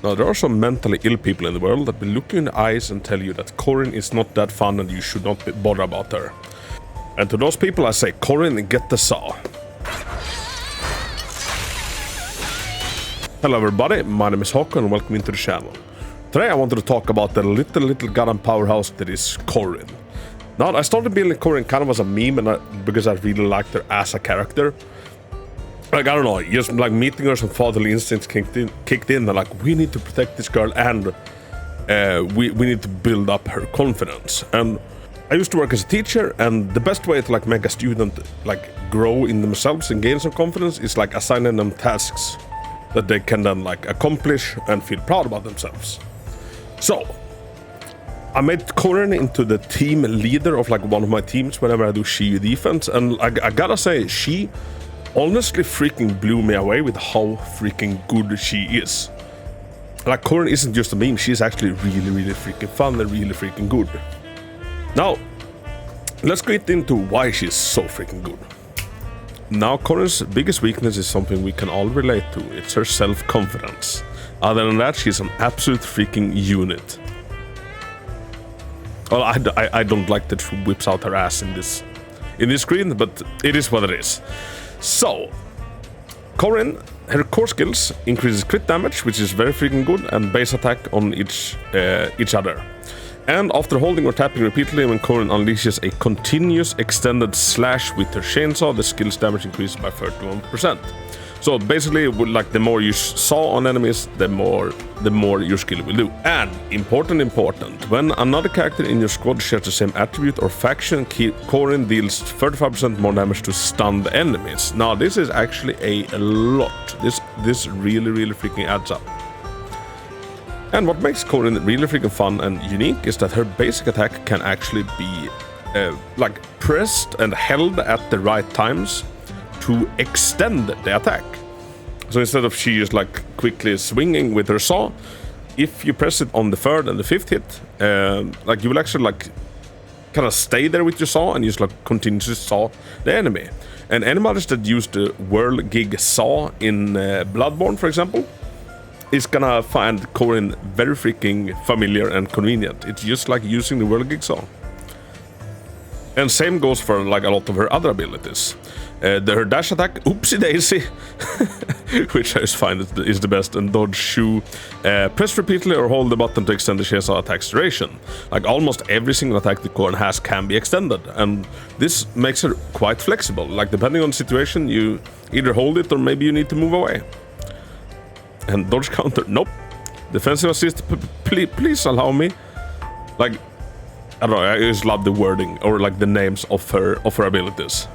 Now, there are some mentally ill people in the world that will look you in the eyes and tell you that Corin is not that fun and you should not bother about her. And to those people I say, Corin, get the saw. Hello everybody, my name is Hako and welcome into the channel. Today I wanted to talk about the little goddamn powerhouse that is Corin. Now, I started building Corin kind of as a meme because I really liked her as a character. Like, I don't know, just like meeting her, some fatherly instincts kicked in and like, we need to protect this girl and we need to build up her confidence. And I used to work as a teacher, and the best way to like make a student like grow in themselves and gain some confidence is like assigning them tasks that they can then like accomplish and feel proud about themselves. So I made Corin into the team leader of like one of my teams whenever I do Shiyu defense, and I gotta say, she honestly freaking blew me away with how freaking good she is. Like, Corin isn't just a meme, she's actually really freaking fun and really freaking good. Now, let's get into why she's so freaking good. Now, Corin's biggest weakness is something we can all relate to. It's her self-confidence. Other than that, she's an absolute freaking unit. Well, I don't like that she whips out her ass in this screen, but it is what it is. So, Corin, her core skills increases crit damage, which is very freaking good, and base attack on each other. And after holding or tapping repeatedly, when Corin unleashes a continuous extended slash with her chainsaw, the skill's damage increases by 31%. So basically, like, the more you saw on enemies, the more your skill will do. And important, when another character in your squad shares the same attribute or faction, Corin deals 35% more damage to stunned enemies. Now, this is actually a lot. This really freaking adds up. And what makes Corin really freaking fun and unique is that her basic attack can actually be like pressed and held at the right times to extend the attack. So instead of she just like quickly swinging with her saw, if you press it on the third and the fifth hit, like, you will actually like kind of stay there with your saw and just like continue to saw the enemy. And anybody that use the Whirl Gig saw in Bloodborne, for example, is gonna find Corin very freaking familiar and convenient. It's just like using the Whirl Gig saw. And same goes for like a lot of her other abilities. Her dash attack, oopsie daisy, which I just find is the best, and dodge shoe. Press repeatedly or hold the button to extend the chainsaw attack's duration. Like, almost every single attack that Corin has can be extended, and this makes her quite flexible. Like, depending on the situation, you either hold it or maybe you need to move away. And dodge counter, nope. Defensive assist, please allow me. Like, I don't know, I just love the wording or like the names of her abilities.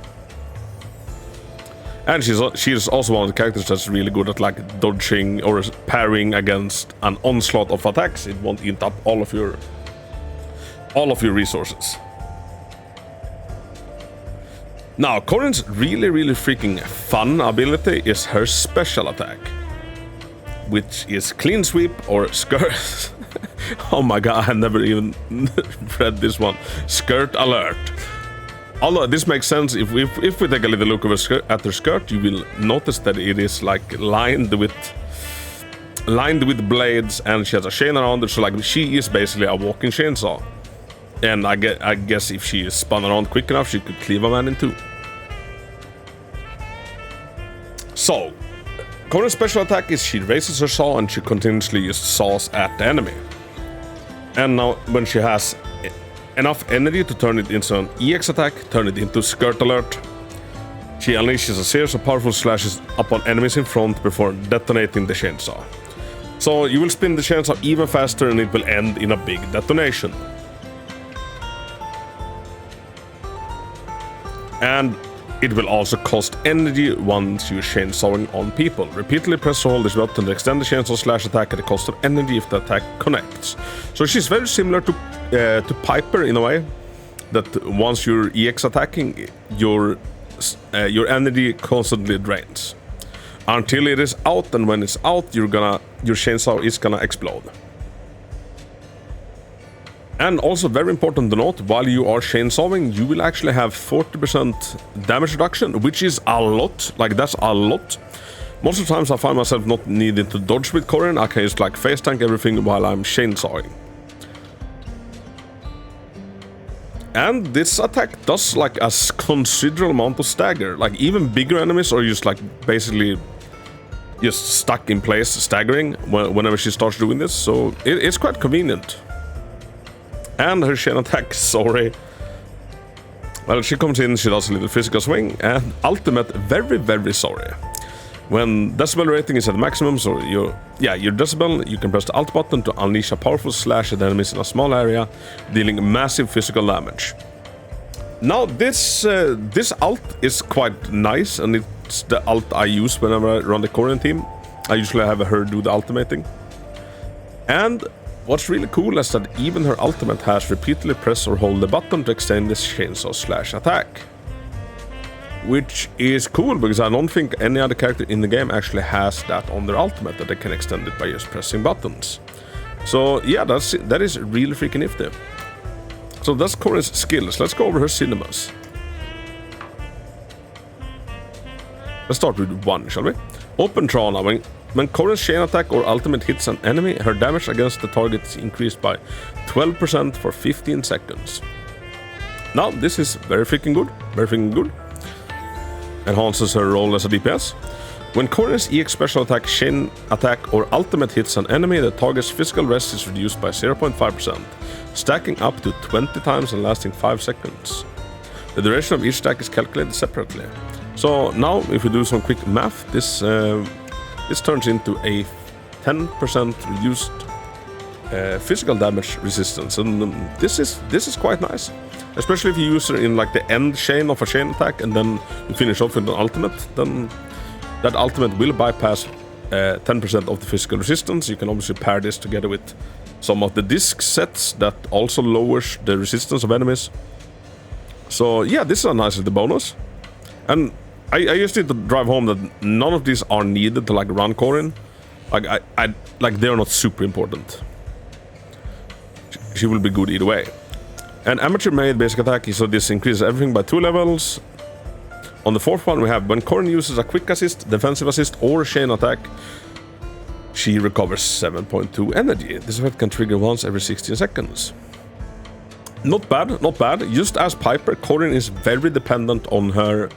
And she's also one of the characters that's really good at like dodging or parrying against an onslaught of attacks. It won't eat up all of your resources. Now, Corin's really freaking fun ability is her special attack, which is clean sweep or skirt. Oh my god, I never even read this one. Skirt alert. Although this makes sense, if we take a little look at her skirt, you will notice that it is like lined with blades, and she has a chain around her, so like she is basically a walking chainsaw. And I guess if she is spun around quick enough, she could cleave a man in two. So, Corin's special attack is she raises her saw and she continuously just saws at the enemy. And now, when she has enough energy to turn it into an EX attack, turn it into skirt alert, she unleashes a series of powerful slashes upon enemies in front before detonating the chainsaw. So you will spin the chainsaw even faster and it will end in a big detonation. And it will also cost energy once you're chainsawing on people. Repeatedly press or hold this button to extend the chainsaw slash attack at the cost of energy if the attack connects. So she's very similar to Piper in a way, that once you're EX attacking, your energy constantly drains until it is out, and when it's out, your chainsaw is gonna explode. And also very important to note, while you are chainsawing, you will actually have 40% damage reduction, which is a lot. Like, that's a lot. Most of the times I find myself not needing to dodge with Corin. I can just like face tank everything while I'm chainsawing. And this attack does like a considerable amount of stagger. Like even bigger enemies are just like basically just stuck in place staggering whenever she starts doing this. So it's quite convenient. And her chain attack, sorry. Well, she comes in, she does a little physical swing, and ultimate, very, very sorry. When decibel rating is at maximum, so your decibel, you can press the alt button to unleash a powerful slash at enemies in a small area, dealing massive physical damage. Now, this alt is quite nice, and it's the alt I use whenever I run the Corin team. I usually have her do the ultimating. And what's really cool is that even her ultimate has repeatedly press or hold the button to extend this chainsaw slash attack. Which is cool, because I don't think any other character in the game actually has that on their ultimate, that they can extend it by just pressing buttons. So yeah, that is really freaking nifty. So that's Corin's skills. Let's go over her cinemas. Let's start with 1, shall we? Open Trana. When Corin's chain attack or ultimate hits an enemy, her damage against the target is increased by 12% for 15 seconds. Now, this is very freaking good. Very freaking good. Enhances her role as a DPS. When Corin's EX special attack, chain attack, or ultimate hits an enemy, the target's physical rest is reduced by 0.5%, stacking up to 20 times and lasting 5 seconds. The duration of each stack is calculated separately. So now, if we do some quick math, this turns into a 10% reduced physical damage resistance, and this is quite nice. Especially if you use her in like the end chain of a chain attack and then you finish off with an ultimate, then that ultimate will bypass 10% of the physical resistance. You can obviously pair this together with some of the disc sets that also lowers the resistance of enemies. So yeah, this is a nice little bonus. And I just need to drive home that none of these are needed to like run Corin. Like like they're not super important. She will be good either way. And amateur Maid basic attack, so this increases everything by 2 levels. On the 4th one we have when Corin uses a quick assist, defensive assist, or chain attack, she recovers 7.2 energy. This effect can trigger once every 16 seconds. Not bad, not bad. Just as Piper, Corin is very dependent on her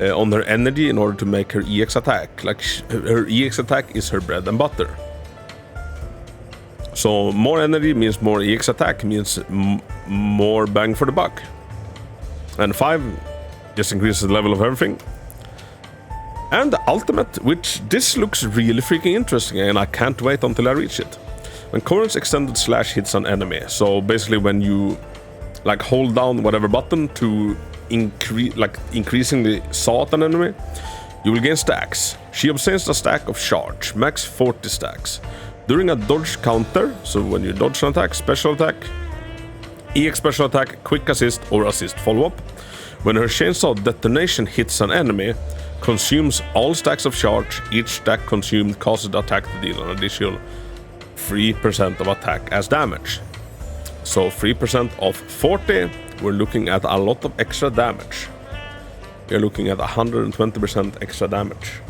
energy in order to make her EX attack. Like her EX attack is her bread and butter. So more energy means more EX attack, means more bang for the buck. And 5 just increases the level of everything. And the ultimate, which this looks really freaking interesting, and I can't wait until I reach it. When Corin's extended slash hits an enemy, so basically when you like hold down whatever button to increasingly saw at an enemy, you will gain stacks. She obtains a stack of charge, max 40 stacks. During a dodge counter, so when you dodge an attack, special attack, EX special attack, quick assist, or assist follow-up, when her chainsaw detonation hits an enemy, consumes all stacks of charge, each stack consumed causes the attack to deal an additional 3% of attack as damage. So 3% of 40, we're looking at a lot of extra damage. We're looking at 120% extra damage.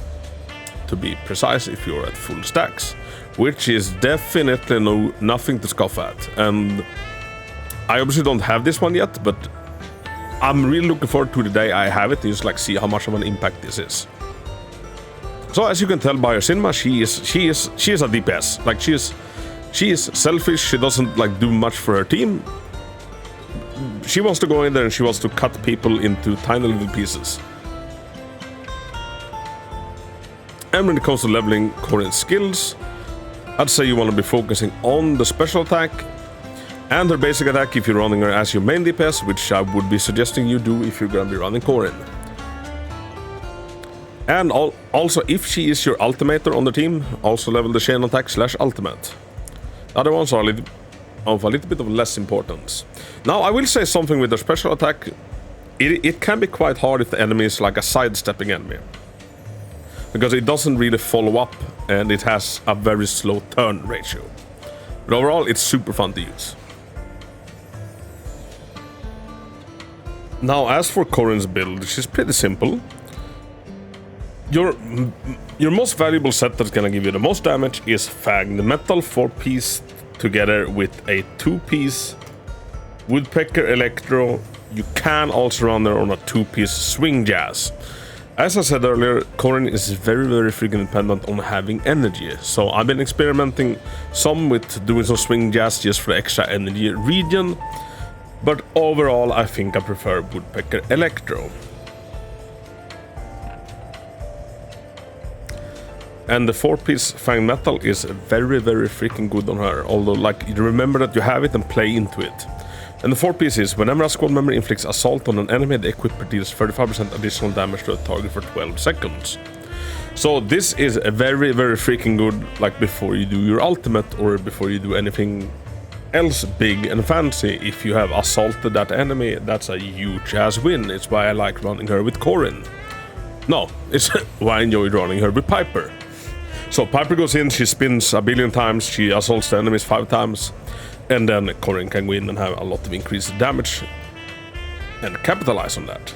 To be precise, if you're at full stacks. Which is definitely nothing to scoff at. And I obviously don't have this one yet, but I'm really looking forward to the day I have it to just like see how much of an impact this is. So as you can tell by her cinema, she is a DPS. Like she is selfish. She doesn't like do much for her team. She wants to go in there and she wants to cut people into tiny little pieces. And when it comes to leveling Corin's skills, I'd say you want to be focusing on the special attack and her basic attack if you're running her as your main DPS, which I would be suggesting you do if you're going to be running Corin. And also, if she is your ultimator on the team, also level the chain attack slash ultimate. The other ones are a little bit of less importance. Now, I will say something with her special attack. It can be quite hard if the enemy is like a sidestepping enemy, because it doesn't really follow up and it has a very slow turn ratio. But overall, it's super fun to use. Now, as for Corin's build, she's pretty simple. your most valuable set that's gonna give you the most damage is Fanged Metal 4-piece together with a 2-piece Woodpecker Electro. You can also run there on a 2-piece Swing Jazz. As I said earlier, Corin is very freaking dependent on having energy. So I've been experimenting some with doing some Swing Jazz just for extra energy regen. But overall, I think I prefer Woodpecker Electro. And the 4-piece Fang Metal is very freaking good on her. Although, like, you remember that you have it and play into it. And the 4-piece is, whenever a squad member inflicts assault on an enemy, the equipper deals 35% additional damage to a target for 12 seconds. So this is a very freaking good, like, before you do your ultimate or before you do anything else big and fancy. If you have assaulted that enemy, that's a huge ass win. It's why I like running her with Corin. No, it's why I enjoy running her with Piper. So Piper goes in, she spins a billion times, she assaults the enemies 5 times, and then Corin can go in and have a lot of increased damage and capitalize on that.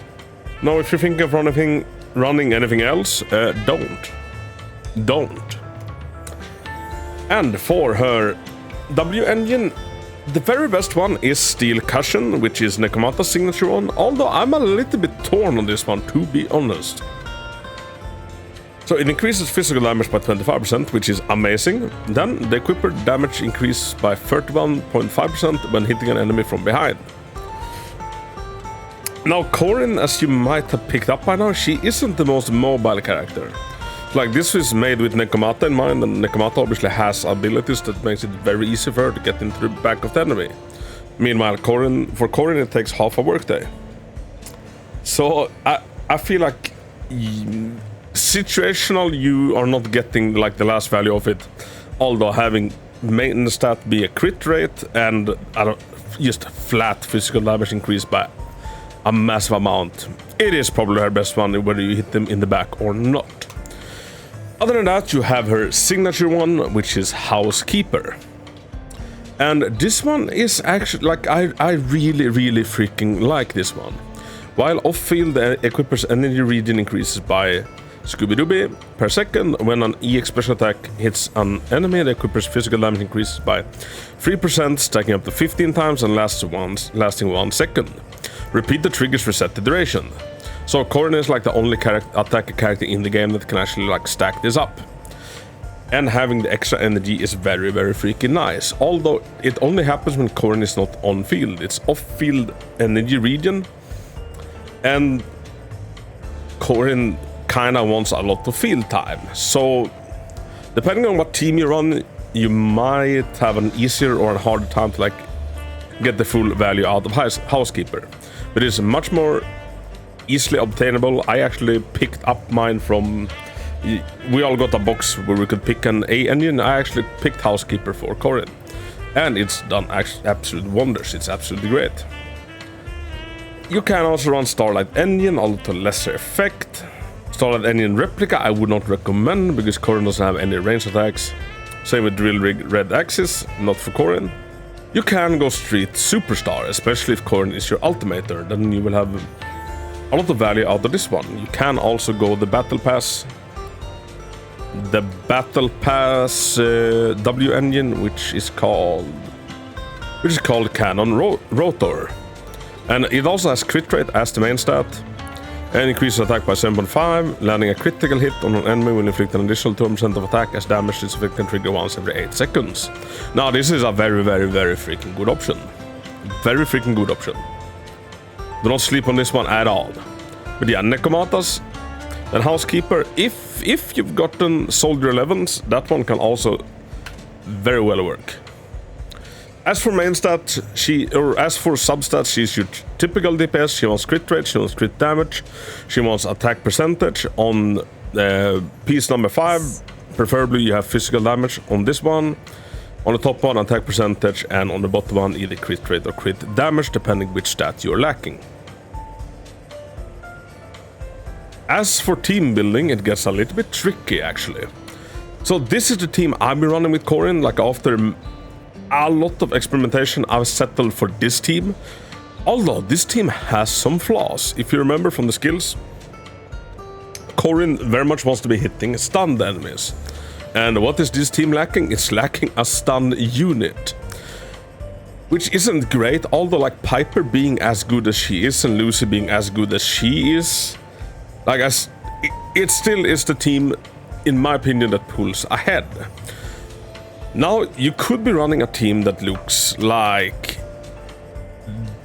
Now, if you're thinking of running anything else, don't. And for her W engine, the very best one is Steel Cushion, which is Nekomata's signature one, although I'm a little bit torn on this one, to be honest. So it increases physical damage by 25%, which is amazing. Then the equipper damage increases by 31.5% when hitting an enemy from behind. Now Corin, as you might have picked up by now, she isn't the most mobile character. Like, this is made with Nekomata in mind, and Nekomata obviously has abilities that makes it very easy for her to get into the back of the enemy. Meanwhile, for Corin it takes half a workday. So I feel like situational, you are not getting like the last value of it, although having maintenance stat be a crit rate and just flat physical damage increase by a massive amount. It is probably her best one, whether you hit them in the back or not. Other than that, you have her signature one, which is Housekeeper. And this one is actually, like, I really freaking like this one. While off-field, the equipper's energy regen increases by Scooby-Dooby per second. When an EX special attack hits an enemy, the equipper's physical damage increases by 3%, stacking up to 15 times and lasting 1 second. Repeat the triggers for set the duration. So Corin is like the only attacker character in the game that can actually like stack this up. And having the extra energy is very freaking nice. Although it only happens when Corin is not on field. It's off-field energy regen. And Corin kinda wants a lot of field time. So depending on what team you run, you might have an easier or a harder time to like get the full value out of Housekeeper. But it's much more easily obtainable. I actually picked up mine from... We all got a box where we could pick an A engine. I actually picked Housekeeper for Corin. And it's done absolute wonders. It's absolutely great. You can also run Starlight Engine, although to lesser effect. Starlight Engine Replica I would not recommend, because Corin doesn't have any range attacks. Same with Drill Rig Red Axis, not for Corin. You can go straight Superstar, especially if Corin is your ultimator, then you will have a lot of value out of this one. You can also go the Battle Pass. The Battle Pass W engine, which is called Cannon Rotor. And it also has crit rate as the main stat. And increases attack by 7.5. Landing a critical hit on an enemy will inflict an additional 2% of attack as damage this effect can trigger once every 8 seconds. Now this is a very freaking good option. Very freaking good option. Do not sleep on this one at all. But yeah, Nekomatas and Housekeeper, if you've gotten Soldier 11s, that one can also very well work. As for main stat, as for substats, she's your typical DPS. She wants crit rate, she wants crit damage, she wants attack percentage. On piece number 5, preferably you have physical damage on this one. On the top one, attack percentage, and on the bottom one, either crit rate or crit damage, depending which stat you're lacking. As for team building, it gets a little bit tricky, actually. So this is the team I've been running with Corin. Like, after a lot of experimentation, I've settled for this team. Although this team has some flaws. If you remember from the skills, Corin very much wants to be hitting stunned enemies. And what is this team lacking? It's lacking a stun unit. Which isn't great, although like Piper being as good as she is and Lucy being as good as she is, like it still is the team, in my opinion, that pulls ahead. Now, you could be running a team that looks like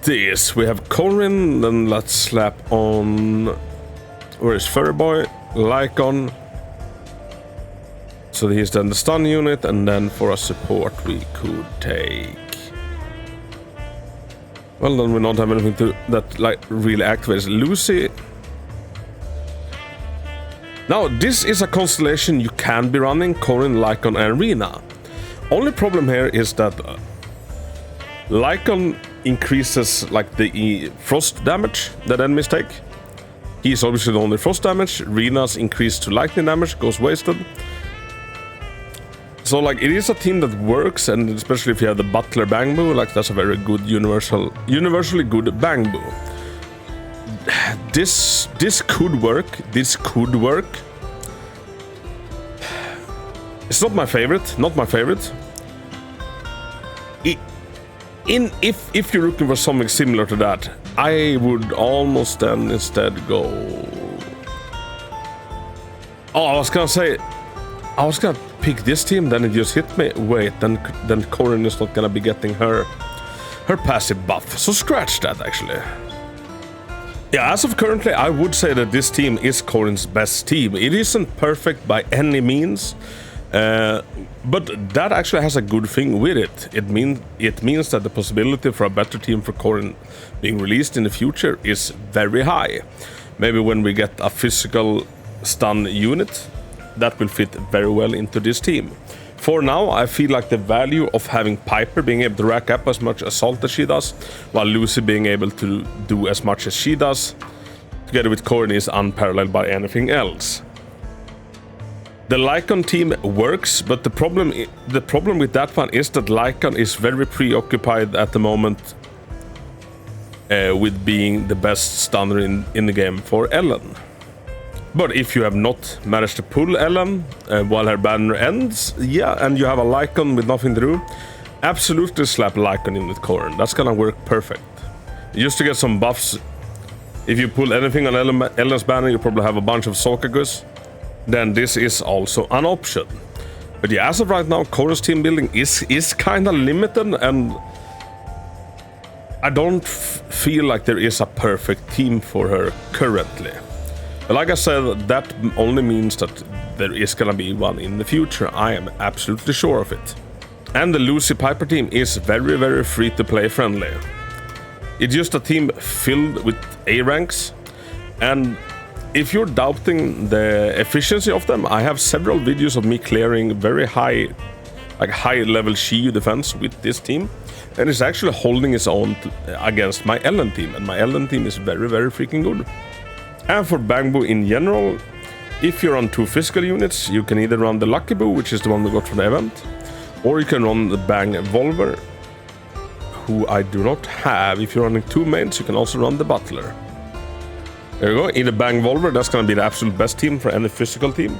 this. We have Corin, then let's slap on... Where is Furry Boy? Lycon. So he's then the stun unit, and then for a support we could take... Well, then we don't have anything to that like really activates Lucy. Now, this is a constellation you can be running, Corin, Lycon, and Rena. Only problem here is that Lycon increases like the frost damage that enemies take. He's obviously the only frost damage. Rena's increase to lightning damage goes wasted. So like it is a team that works, and especially if you have the Butler Bangboos, like that's a very good universally good Bangboo. This could work. This could work. It's not my favorite. Not my favorite. If you're looking for something similar to that, I would almost then instead go. Oh, I was gonna pick this team, then it just hit me. Wait, then Corin is not gonna be getting her passive buff. So scratch that, actually. Yeah, as of currently, I would say that this team is Corin's best team. It isn't perfect by any means, but that actually has a good thing with it. It means that the possibility for a better team for Corin being released in the future is very high. Maybe when we get a physical stun unit, that will fit very well into this team. For now, I feel like the value of having Piper being able to rack up as much assault as she does, while Lucy being able to do as much as she does, together with Corin, is unparalleled by anything else. The Lycon team works, but the problem with that one is that Lycon is very preoccupied at the moment with being the best stunner in the game for Ellen. But if you have not managed to pull Ellen while her banner ends, yeah, and you have a Lycon with nothing to do, absolutely slap Lycon in with Corin. That's gonna work perfect. Just to get some buffs, if you pull anything on Ellen's banner, you probably have a bunch of Sokagus. Then this is also an option. But yeah, as of right now, Corin's team building is kind of limited, and I don't feel like there is a perfect team for her currently. But like I said, that only means that there is gonna be one in the future. I am absolutely sure of it. And the Lucy Piper team is very, very free-to-play friendly. It's just a team filled with A ranks, and if you're doubting the efficiency of them, I have several videos of me clearing very high level Shiyu defense with this team, and it's actually holding its own against my Ellen team, and my Ellen team is very, very freaking good. And for Bangboo in general, if you're on 2 physical units, you can either run the Lucky Boo, which is the one we got from the event, or you can run the Bang Volver, who I do not have. If you're running 2 mains, you can also run the Butler. There you go, either Bang Volver, that's gonna be the absolute best team for any physical team.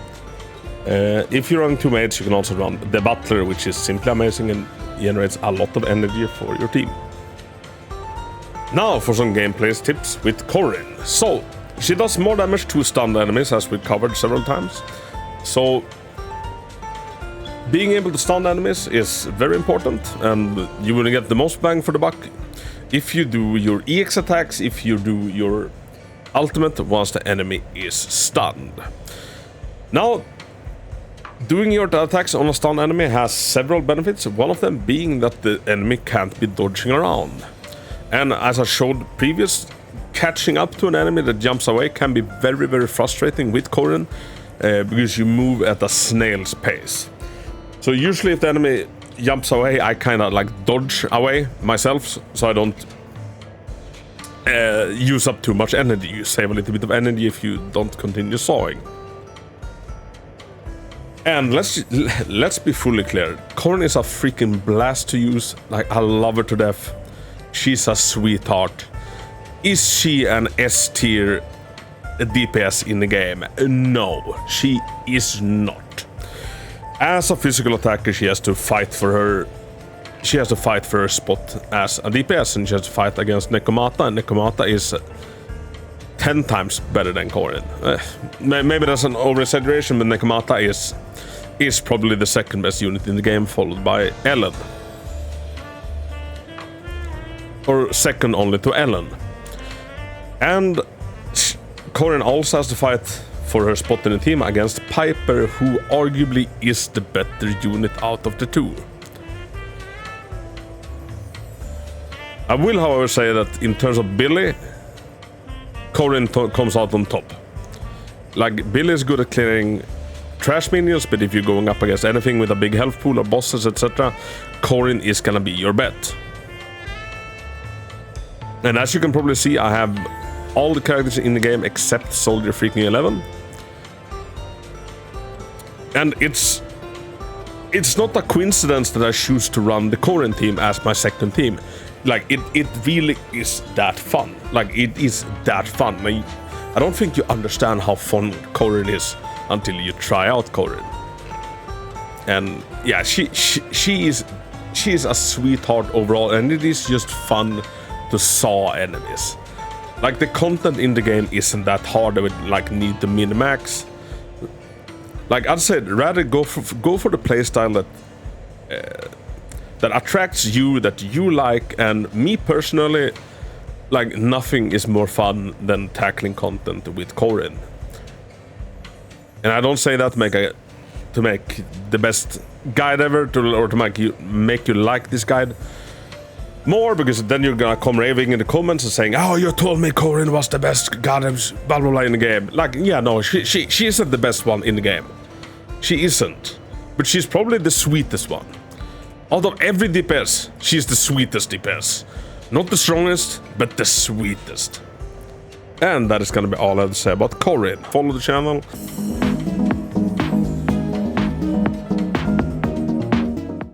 If you're running 2 mains, you can also run the Butler, which is simply amazing and generates a lot of energy for your team. Now for some gameplay tips with Corin. So, she does more damage to stunned enemies, as we covered several times. So, being able to stun enemies is very important, and you will get the most bang for the buck if you do your EX attacks, if you do your ultimate once the enemy is stunned. Now, doing your attacks on a stunned enemy has several benefits, one of them being that the enemy can't be dodging around. And as I showed previous, catching up to an enemy that jumps away can be very, very frustrating with Corin, because you move at a snail's pace. So usually if the enemy jumps away, I kind of like dodge away myself, so I don't use up too much energy. You save a little bit of energy if you don't continue sawing. And let's be fully clear, Corin is a freaking blast to use. Like, I love her to death. She's a sweetheart. Is she an S tier a DPS in the game. No, she is not. As a physical attacker, she has to fight for her. She has to fight for her spot as a DPS, and she has to fight against Nekomata, and Nekomata is 10 times better than Corin. Maybe that's an over-exaggeration, but Nekomata is probably the second best unit in the game, followed by Ellen. Or second only to Ellen. And Corin also has to fight for her spot in the team against Piper, who arguably is the better unit out of the two. I will, however, say that in terms of Billy, Corin comes out on top. Like, Billy is good at clearing trash minions, but if you're going up against anything with a big health pool or bosses, etc., Corin is gonna be your bet. And as you can probably see, I have all the characters in the game except Soldier freaking 11. And it's not a coincidence that I choose to run the Corin team as my second team. Like, it really is that fun. Like, it is that fun. I don't think you understand how fun Corin is until you try out Corin. And yeah, she is a sweetheart overall, and it is just fun to saw enemies. Like, the content in the game isn't that hard. I would like need to min-max. Like I'd say, rather go for the playstyle that attracts you, that you like. And me personally, like, nothing is more fun than tackling content with Corin. And I don't say that to make the best guide ever, or to make you like this guide more, because then you're gonna come raving in the comments and saying, "Oh, you told me Corin was the best goddamn blah blah blah in the game." Like, yeah, no, she isn't the best one in the game. She isn't, but she's probably the sweetest one. Out of every DPS, she's the sweetest DPS. Not the strongest, but the sweetest. And that is gonna be all I have to say about Corin. Follow the channel.